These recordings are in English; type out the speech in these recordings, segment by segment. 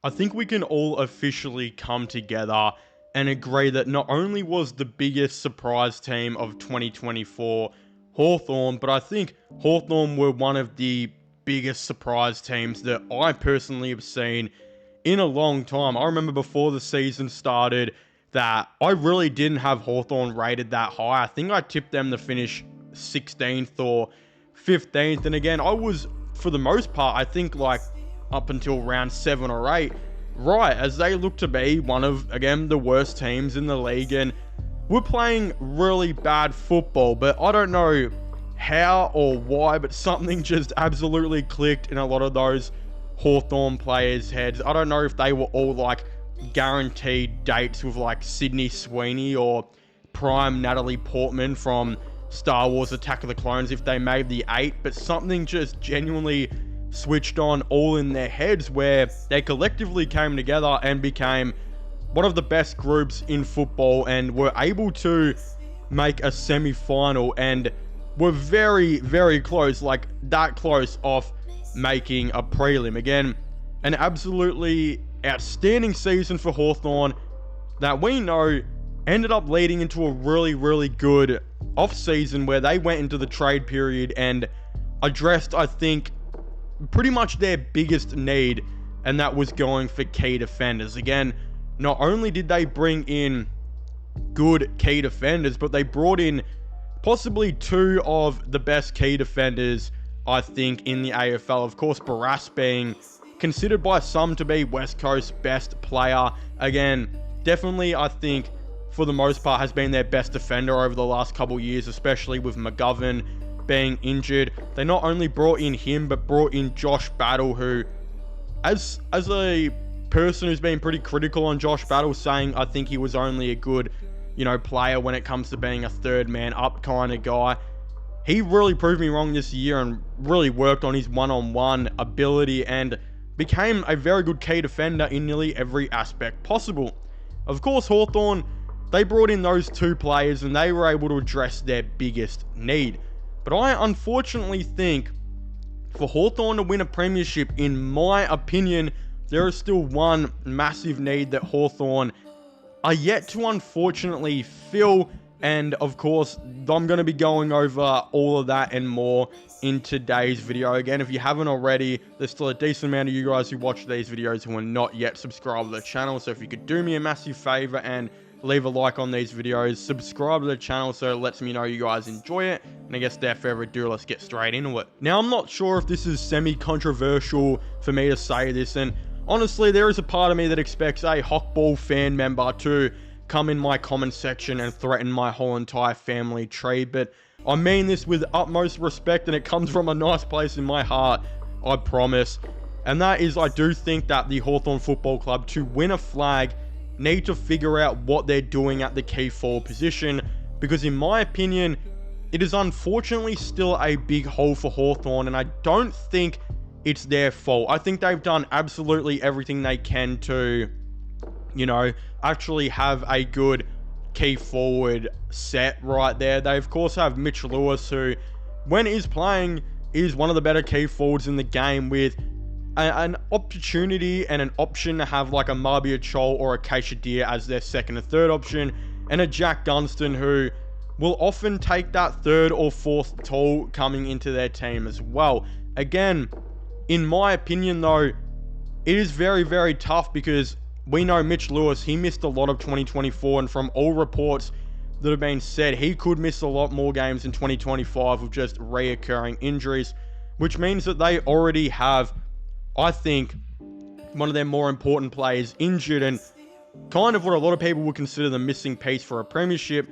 I think we can all officially come together and agree that not only was the biggest surprise team of 2024 Hawthorn, but I think Hawthorn were one of the biggest surprise teams that I personally have seen in a long time. I remember before the season started that I really didn't have Hawthorn rated that high. I think I tipped them to finish 16th or 15th. And again, I was, for the most part, I think like up until round 7 or 8, right, as they look to be one of, again, the worst teams in the league. And we're playing really bad football, but I don't know how or why, but something just absolutely clicked in a lot of those Hawthorn players' heads. I don't know if they were all like guaranteed dates with like Sydney Sweeney or prime Natalie Portman from Star Wars Attack of the Clones if they made the 8, but something just genuinely switched on all in their heads where they collectively came together and became one of the best groups in football and were able to make a semi-final and were very, very close, like that close off making a prelim. Again, an absolutely outstanding season for Hawthorn that we know ended up leading into a really, really good off-season where they went into the trade period and addressed, I think, pretty much their biggest need, and that was going for key defenders. Again, not only did they bring in good key defenders, but they brought in possibly 2 of the best key defenders, I think, in the AFL. Of course, Barras being considered by some to be West Coast's best player. Again, definitely, I think, for the most part, has been their best defender over the last couple years, especially with McGovern being injured. They not only brought in him, but brought in Josh Battle, who, as a person who's been pretty critical on Josh Battle, saying I think he was only a good, player when it comes to being a third man up kind of guy. He really proved me wrong this year and really worked on his one-on-one ability and became a very good key defender in nearly every aspect possible. Of course, Hawthorn, they brought in those 2 players and they were able to address their biggest need. But I unfortunately think for Hawthorn to win a premiership, in my opinion, there is still one massive need that Hawthorn are yet to unfortunately fill. And of course, I'm going to be going over all of that and more in today's video. Again, if you haven't already, there's still a decent amount of you guys who watch these videos who are not yet subscribed to the channel. So if you could do me a massive favor and leave a like on these videos, subscribe to the channel so it lets me know you guys enjoy it. And I guess without further ado, let's get straight into it. Now, I'm not sure if this is semi-controversial for me to say this, and honestly, there is a part of me that expects a Hawkball fan member to come in my comment section and threaten my whole entire family tree, but I mean this with utmost respect, and it comes from a nice place in my heart, I promise. And that is, I do think that the Hawthorn Football Club, to win a flag, need to figure out what they're doing at the key forward position, because in my opinion, it is unfortunately still a big hole for Hawthorn, and I don't think it's their fault. I think they've done absolutely everything they can to, actually have a good key forward set right there. They, of course, have Mitch Lewis, who, when he's playing, is one of the better key forwards in the game, with an opportunity and an option to have like a Marbia Chol or a Keisha Deer as their second and third option, and a Jack Gunston who will often take that third or fourth tall coming into their team as well. Again, in my opinion though, it is very, very tough because we know Mitch Lewis, he missed a lot of 2024, and from all reports that have been said, he could miss a lot more games in 2025 with just reoccurring injuries, which means that they already have, I think, one of their more important players injured, and kind of what a lot of people would consider the missing piece for a premiership,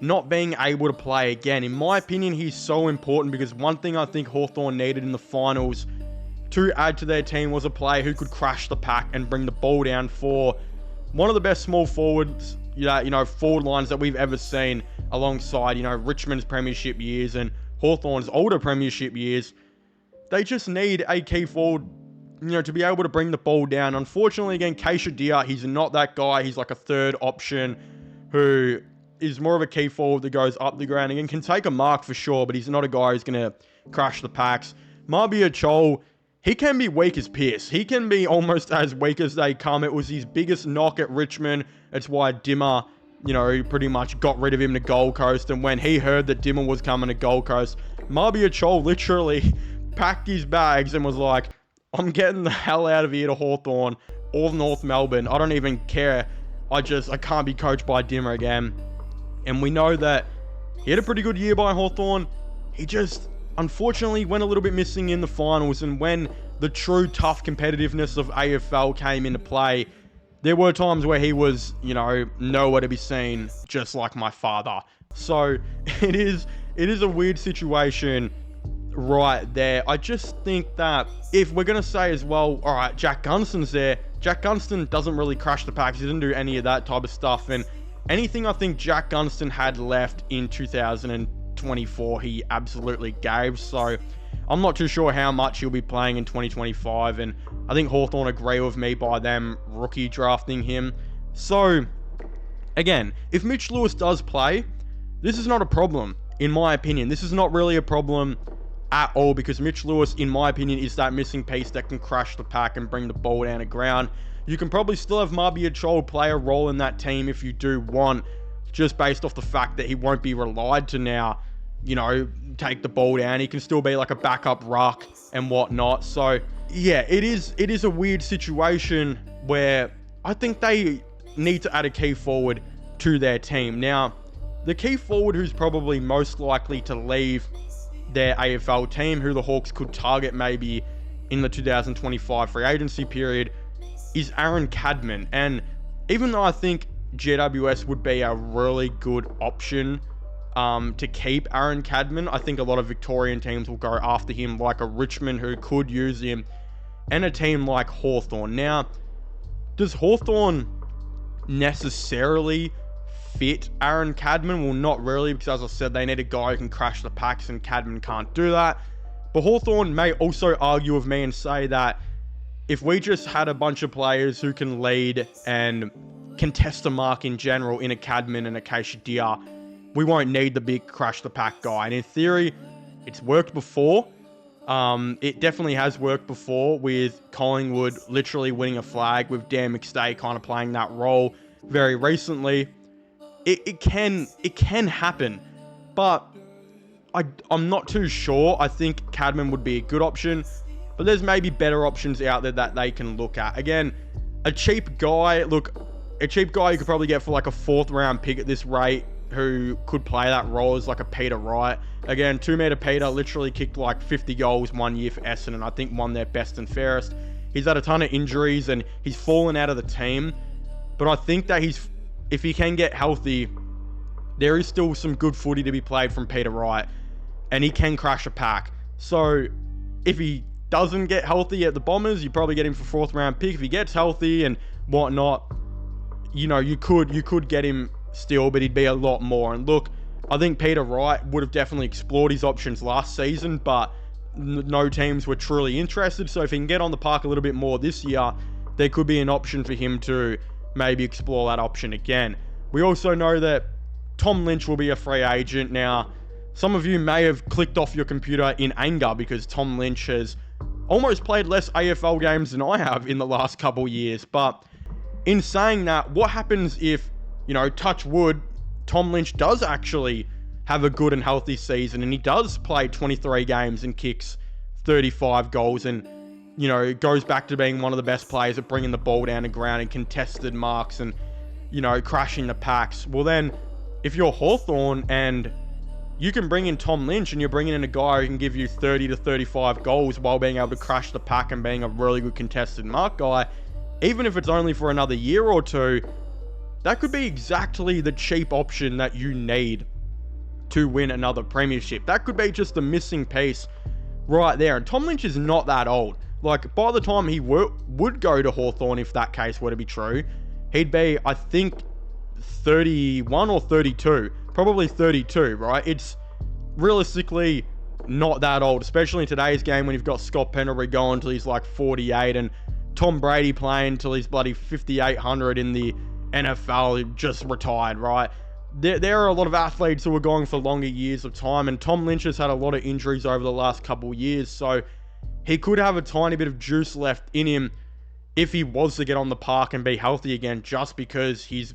not being able to play again. In my opinion, he's so important because one thing I think Hawthorn needed in the finals to add to their team was a player who could crash the pack and bring the ball down for one of the best small forwards, forward lines that we've ever seen, alongside, Richmond's premiership years and Hawthorn's older premiership years. They just need a key forward, to be able to bring the ball down. Unfortunately, again, Keisha Deer, he's not that guy. He's like a third option who is more of a key forward that goes up the ground. Again, can take a mark for sure, but he's not a guy who's going to crash the packs. Marbia Chol, he can be weak as piss. He can be almost as weak as they come. It was his biggest knock at Richmond. It's why Dimmer, pretty much got rid of him to Gold Coast. And when he heard that Dimmer was coming to Gold Coast, Mabior Chol literally packed his bags and was like, I'm getting the hell out of here to Hawthorn or North Melbourne. I don't even care. I can't be coached by Dimmer again. And we know that he had a pretty good year by Hawthorn. He just, unfortunately, went a little bit missing in the finals. And when the true tough competitiveness of AFL came into play, there were times where he was, nowhere to be seen, just like my father. So it is a weird situation right there. I just think that if we're going to say as well, all right, Jack Gunston's there. Jack Gunston doesn't really crash the packs. He didn't do any of that type of stuff. And anything I think Jack Gunston had left in 2024, he absolutely gave. So I'm not too sure how much he'll be playing in 2025. And I think Hawthorn agree with me by them rookie drafting him. So again, if Mitch Lewis does play, this is not a problem, in my opinion. This is not really a problem at all, because Mitch Lewis, in my opinion, is that missing piece that can crash the pack and bring the ball down to ground. You can probably still have Mabior Chol play a role in that team if you do want, just based off the fact that he won't be relied to now, take the ball down. He can still be like a backup ruck and whatnot. So yeah, it is a weird situation where I think they need to add a key forward to their team. Now, the key forward who's probably most likely to leave their AFL team, who the Hawks could target maybe in the 2025 free agency period, is Aaron Cadman. And even though I think GWS would be a really good option to keep Aaron Cadman, I think a lot of Victorian teams will go after him, like a Richmond who could use him, and a team like Hawthorn. Now, does Hawthorn necessarily fit Aaron Cadman? Well, not really, because as I said, they need a guy who can crash the packs, and Cadman can't do that. But Hawthorn may also argue with me and say that if we just had a bunch of players who can lead and contest the mark in general in a Cadman and a Kayshadir, we won't need the big crash the pack guy. And in theory, it's worked before. It definitely has worked before, with Collingwood literally winning a flag, with Dan McStay kind of playing that role very recently. It can happen, but I'm not too sure. I think Cadman would be a good option, but there's maybe better options out there that they can look at. Again, a cheap guy you could probably get for like a 4th round pick at this rate, who could play that role, is like a Peter Wright. Again, 2-meter Peter literally kicked like 50 goals one year for Essendon, I think won their best and fairest. He's had a ton of injuries and he's fallen out of the team, but I think that if he can get healthy, there is still some good footy to be played from Peter Wright, and he can crash a pack. So if he doesn't get healthy at the Bombers, you probably get him for 4th round pick. If he gets healthy and whatnot, you could get him still, but he'd be a lot more. And look, I think Peter Wright would have definitely explored his options last season, but no teams were truly interested. So if he can get on the park a little bit more this year, there could be an option for him to maybe explore that option again. We also know that Tom Lynch will be a free agent. Now, some of you may have clicked off your computer in anger because Tom Lynch has almost played less AFL games than I have in the last couple years. But in saying that, what happens if, touch wood, Tom Lynch does actually have a good and healthy season and he does play 23 games and kicks 35 goals and goes back to being one of the best players at bringing the ball down to ground and contested marks and, crashing the packs. Well then, if you're Hawthorn and you can bring in Tom Lynch and you're bringing in a guy who can give you 30 to 35 goals while being able to crash the pack and being a really good contested mark guy, even if it's only for another year or two, that could be exactly the cheap option that you need to win another premiership. That could be just the missing piece right there. And Tom Lynch is not that old. Like, by the time he would go to Hawthorn, if that case were to be true, he'd be, I think, 31 or 32. Probably 32, right? It's realistically not that old, especially in today's game when you've got Scott Pendlebury going till he's like 48 and Tom Brady playing till he's bloody 5,800 in the NFL, just retired, right? There are a lot of athletes who are going for longer years of time, and Tom Lynch has had a lot of injuries over the last couple of years, so he could have a tiny bit of juice left in him if he was to get on the park and be healthy again, just because his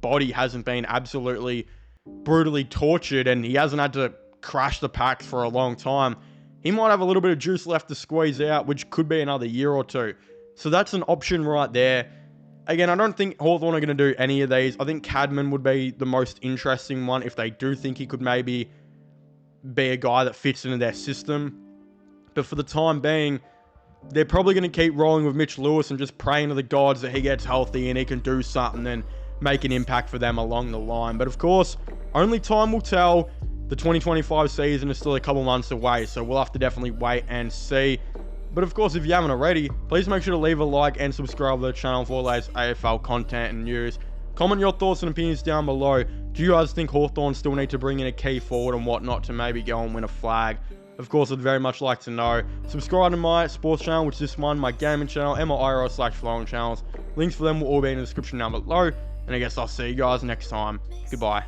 body hasn't been absolutely brutally tortured and he hasn't had to crash the packs for a long time. He might have a little bit of juice left to squeeze out, which could be another year or two. So that's an option right there. Again, I don't think Hawthorn are going to do any of these. I think Cadman would be the most interesting one if they do think he could maybe be a guy that fits into their system. But for the time being, they're probably going to keep rolling with Mitch Lewis and just praying to the gods that he gets healthy and he can do something and make an impact for them along the line. But of course, only time will tell. The 2025 season is still a couple months away, so we'll have to definitely wait and see. But of course, if you haven't already, please make sure to leave a like and subscribe to the channel for all latest AFL content and news. Comment your thoughts and opinions down below. Do you guys think Hawthorn still need to bring in a key forward and whatnot to maybe go and win a flag? Of course, I'd very much like to know. Subscribe to my sports channel, which is this one, my gaming channel, and my IRL/flowing channels. Links for them will all be in the description down below. And I guess I'll see you guys next time. Goodbye.